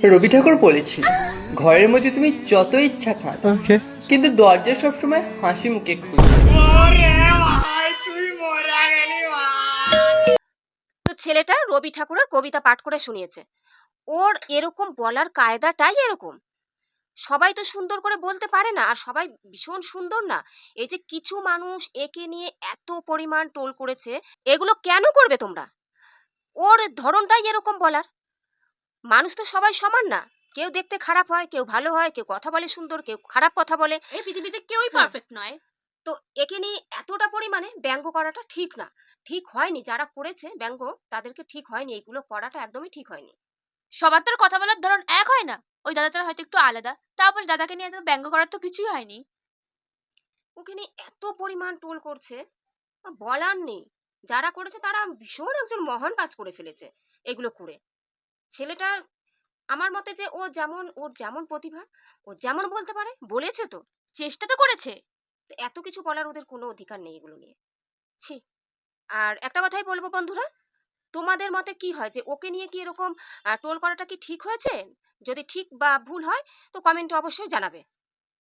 রবি ঠাকুর বলেছিল, ঘরের মধ্যে তুমি যত ইচ্ছা খান, ওকে। কিন্তু দরজা সবসময় হাসি মুখে খুলবে। তো ছেলেটা রবি ঠাকুরের কবিতা পাঠ করে শুনিয়েছে। ওর এরকম বলার কায়দাটাই এরকম। সবাই তো সুন্দর করে বলতে পারে না, আর সবাই ভীষণ সুন্দর না। এই যে কিছু মানুষ একে নিয়ে এত পরিমাণ ট্রোল করেছে, এগুলো কেন করবে তোমরা? ওর ধরনটাই এরকম বলার। মানুষ তো সবাই সমান না। কেউ দেখতে খারাপ হয়, কেউ ভালো হয়, কেউ কথা বলে সুন্দর, কেউ খারাপ কথা বলে। এই পৃথিবীতে কেউই হ্যাঁ। পারফেক্ট নয়। তো একে নিয়ে এতটা পরিমাণে ব্যঙ্গ করাটা ঠিক না। ঠিক হয়নি, যারা করেছে ব্যঙ্গ তাদেরকে ঠিক হয়নি, এগুলো করাটা একদমই ঠিক হয়নি। সবার তো আর কথা বলার ধরন এক হয় না। ওই দাদাটার হয়তো একটু আলাদা, তারপর দাদাকে নিয়ে এত ব্যঙ্গ করার তো কিছুই হয়নি। ওকে নিয়ে এত পরিমাণ টোল করছে, বলার নেই। যারা করেছে তারা ভীষণ একজন মহান কাজ করে ফেলেছে এগুলো করে। ছেলেটা আমার মতে যে ওর যেমন প্রতিভা, ও যেমন বলতে পারে, বলেছে তো। চেষ্টা তো করেছে। তো এত কিছু বলার ওদের কোনো অধিকার নেই এগুলো নিয়ে। ছি। আর একটা কথাই বলবো বন্ধুরা, তোমাদের মতে কি হয় যে ওকে নিয়ে কি এরকম টোল করাটা কি ঠিক হয়েছে? যদি ঠিক বা ভুল হয় তো কমেন্টে অবশ্যই জানাবে।